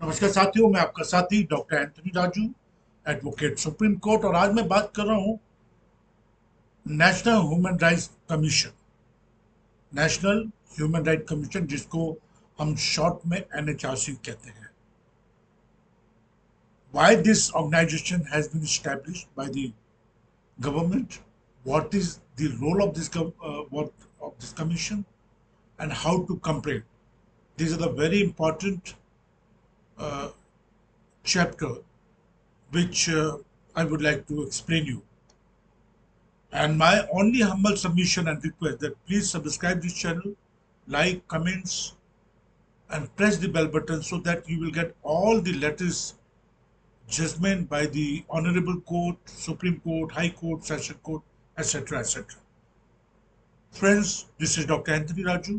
नमस्कार साथियों, मैं आपका साथी doctor Anthony Raju, advocate Supreme court. और आज मैं बात कर रहा हूं national human rights commission. National Human Right commission, जिसको हम शॉर्ट में एनएचआरसी कहते हैं। Why this organization has been established by the government, what is the role of this commission, and how to compare. These are the very important chapter which I would like to explain you. And my only humble submission and request that please subscribe this channel, like, comments, and press the bell button so that you will get all the latest judgment by the Honorable Court, Supreme Court, High Court, Session Court, etc. etc. Friends, this is Dr. Anthony Raju.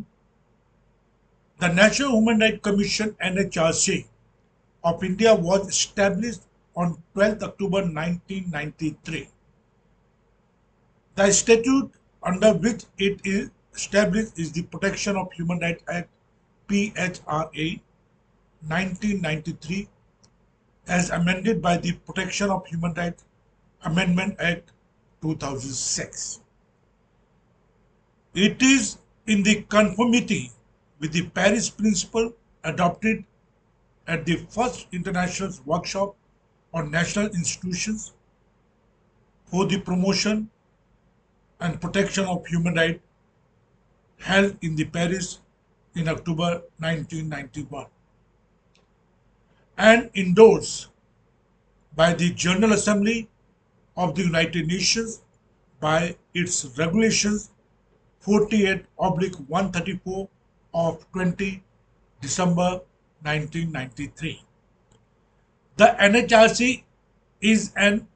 The National Human Rights Commission (NHRC) of India was established on 12th October 1993. The statute under which it is established is the Protection of Human Rights Act (PHRA) 1993, as amended by the Protection of Human Rights Amendment Act 2006. It is in the conformity with the Paris Principle adopted at the first International Workshop on National Institutions for the Promotion and Protection of Human Rights held in the Paris in October 1991, and endorsed by the General Assembly of the United Nations by its regulations 48/134 of 20 December 1993. The NHRC is an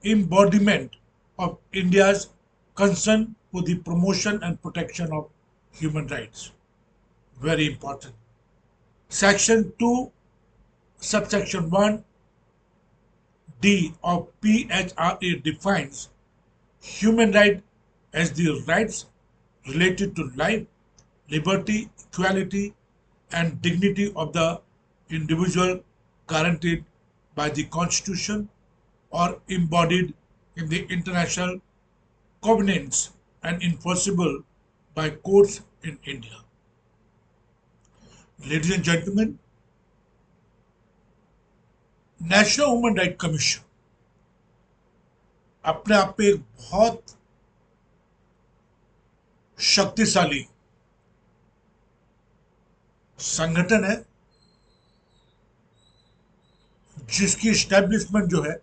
embodiment of India's concern for the promotion and protection of human rights. Very important. Section 2, subsection 1D of PHRA defines human right as the rights related to life, liberty, equality, and dignity of the individual guaranteed by the Constitution or embodied in the international covenants and enforceable by courts in India. Ladies and gentlemen, national Human Right commission अपने आप में एक बहुत शक्तिशाली संगठन है, जिसकी establishment जो है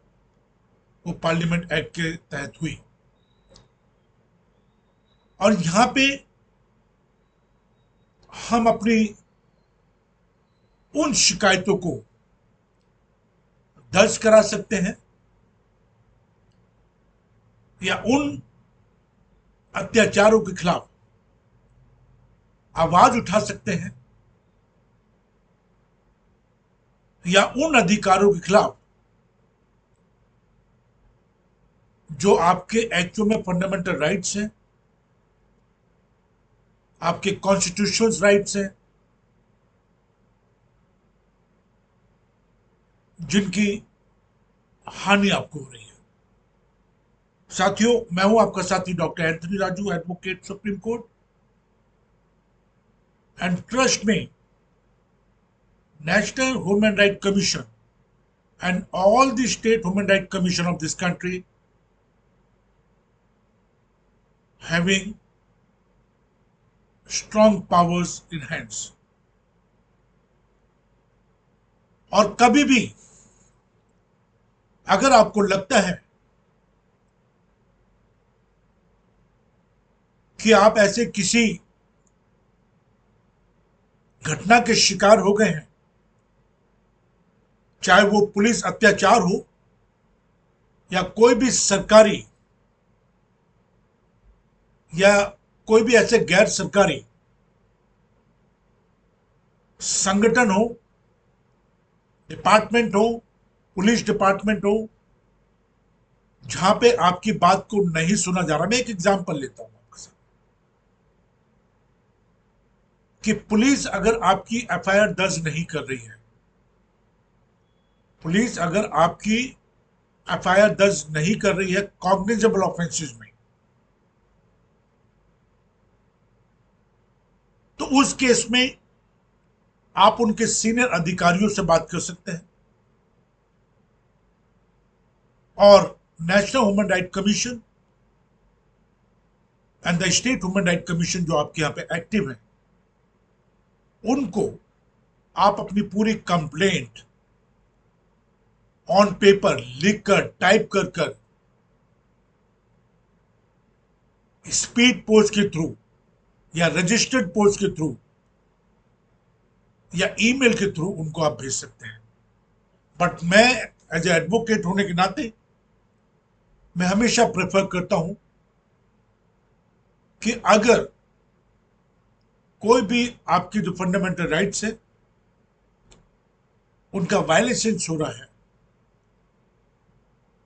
वो पार्लियामेंट एक्ट के तहत हुई। और यहां पे हम अपनी उन शिकायतों को दर्ज करा सकते हैं या उन अत्याचारों के खिलाफ आवाज उठा सकते हैं या उन अधिकारों के खिलाफ जो आपके एक्टों में फंडामेंटल राइट्स हैं, आपके कॉन्स्टिट्यूशनल राइट्स हैं, जिनकी हानि आपको हो रही है। साथियों, मैं हूं आपका साथी doctor Anthony Raju, advocate Supreme Court. And trust में, National Human Right Commission and all the state human rights commission of this country having strong powers in hands. और कभी भी अगर आपको लगता है कि आप ऐसे किसी घटना के शिकार हो गए हैं, चाहे वो पुलिस अत्याचार हो या कोई भी सरकारी या कोई भी ऐसे गैर सरकारी संगठन हो, डिपार्टमेंट हो, पुलिस डिपार्टमेंट हो, जहां पे आपकी बात को नहीं सुना जा रहा। मैं एक एग्जांपल लेता हूं आपके साथ कि पुलिस अगर आपकी एफआईआर दर्ज नहीं कर रही है पुलिस अगर आपकी एफआईआर दर्ज नहीं कर रही है कॉग्निजेबल ऑफेंसेस में, तो उस केस में आप उनके सीनियर अधिकारियों से बात कर सकते हैं, और national Human Right commission and the state human Right commission जो आपके यहां पे एक्टिव है, उनको आप अपनी पूरी कंप्लेंट ऑन पेपर लिख कर, टाइप कर कर, स्पीड पोस्ट के थ्रू या रजिस्टर्ड पोस्ट के थ्रू या ईमेल के थ्रू उनको आप भेज सकते हैं। बट मैं एज ए एडवोकेट होने के नाते मैं हमेशा प्रेफर करता हूं कि अगर कोई भी आपकी जो फंडामेंटल राइट्स है उनका वायलेशन हो रहा है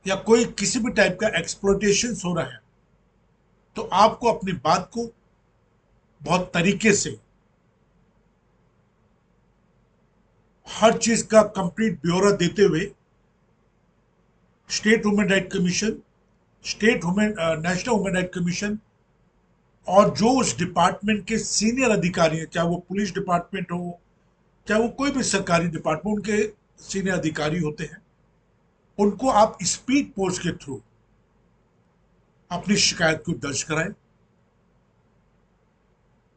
या कोई किसी भी टाइप का एक्सप्लॉयटेशन हो रहा है, तो आपको अपनी बात को बहुत तरीके से, हर चीज का कंप्लीट ब्यौरा देते हुए state human Right commission, state human national Human Right commission और जो उस डिपार्टमेंट के सीनियर अधिकारी हैं, चाहे वो पुलिस डिपार्टमेंट हो, चाहे वो कोई भी सरकारी डिपार्टमेंट, उनके सीनियर अधिकारी होते हैं, उनको आप स्पीड पोस्ट के थ्रू अपनी शिकायत को दर्ज कराएं,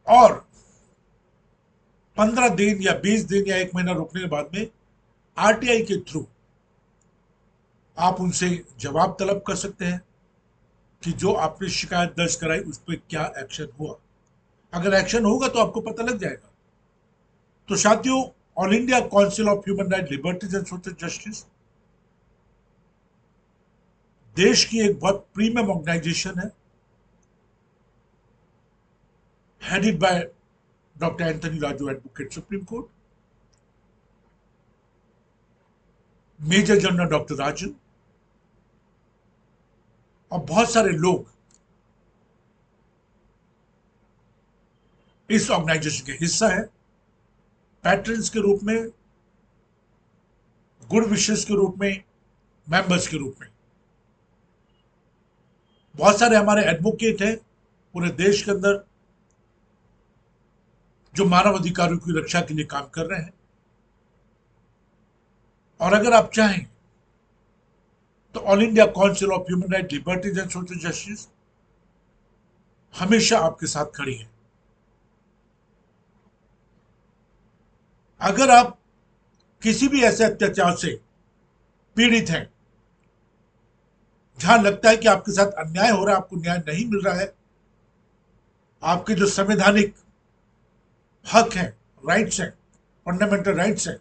और 15 दिन या 20 दिन या 1 महीना रुकने के बाद में आरटीआई के थ्रू आप उनसे जवाब तलब कर सकते हैं कि जो आपने शिकायत दर्ज कराई उस पर क्या एक्शन हुआ। अगर एक्शन होगा तो आपको पता लग जाएगा। तो साथियों, All India Council of Human Right Liberties and Social Justice देश की एक बहुत प्रीमियम ऑर्गेनाइजेशन है, headed by doctor Anthony Raju, advocate Supreme Court, major general doctor Rajan, और बहुत सारे लोग इस ऑर्गेनाइजेशन के हिस्सा है, पैट्रन्स के रूप में, गुड विशेस के रूप में, मेंबर्स के रूप में। बहुत सारे हमारे एडवोकेट हैं पूरे देश के अंदर जो मानव अधिकारों की रक्षा के लिए काम कर रहे हैं, और अगर आप चाहें तो all India Council of Human Right Liberties and Social justice हमेशा आपके साथ खड़ी है। अगर आप किसी भी ऐसे अत्याचार से पीड़ित हैं जहां लगता है कि आपके साथ अन्याय हो रहा है, आपको न्याय नहीं मिल रहा है, आपके जो संवैधानिक हक हैं, राइट्स हैं, फंडामेंटल राइट्स हैं,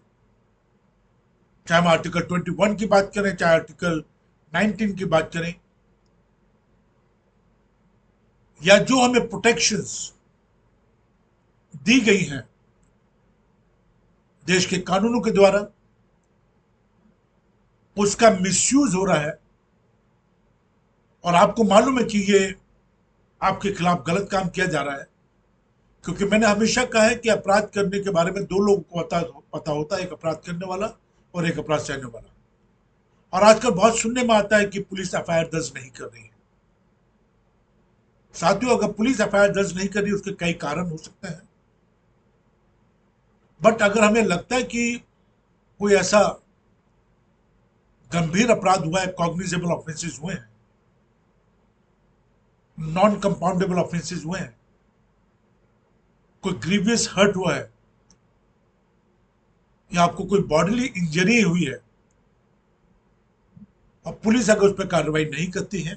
चाहे हम आर्टिकल 21 की बात करें, चाहे आर्टिकल 19 की बात करें, या जो हमें प्रोटेक्शंस दी गई हैं देश के कानूनों के द्वारा, उसका मिसयूज हो रहा है और आपको मालूम है कि ये आपके खिलाफ गलत काम किया जा रहा है। क्योंकि मैंने हमेशा कहा है कि अपराध करने के बारे में दो लोगों को पता होता है, एक अपराध करने वाला और एक अपराध सहने वाला। और आजकल बहुत सुनने में आता है कि पुलिस एफआईआर दर्ज नहीं कर रही है। साथियों, अगर पुलिस एफआईआर दर्ज नहीं कर रही, उसके कई कारण हो सकते हैं, बट अगर हमें लगता है कि कोई ऐसा गंभीर अपराध हुआ है, कॉग्निजेबल ऑफेंसेस हुए हैं, नॉन कंपाउंडेबल ऑफेंसेस हुए हैं, कोई ग्रीवियस हर्ट हुआ है, या आपको कोई बॉडीली इंजरी हुई है, और पुलिस अगर उस पर कार्रवाई नहीं करती है,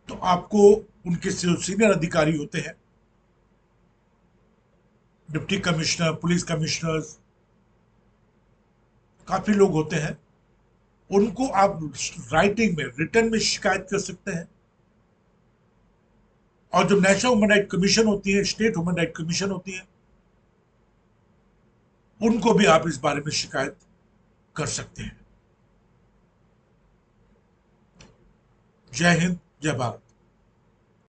तो आपको उनके सीनियर अधिकारी होते हैं, डिप्टी कमिश्नर, पुलिस कमिश्नर्स, काफी लोग होते हैं, उनको आप राइटिंग में, रिटर्न में शिकायत कर सकते हैं। और जो नेशनल ह्यूमन राइट कमीशन होती है, स्टेट ह्यूमन राइट कमीशन होती है, उनको भी आप इस बारे में शिकायत कर सकते हैं। जय हिंद, जय भारत।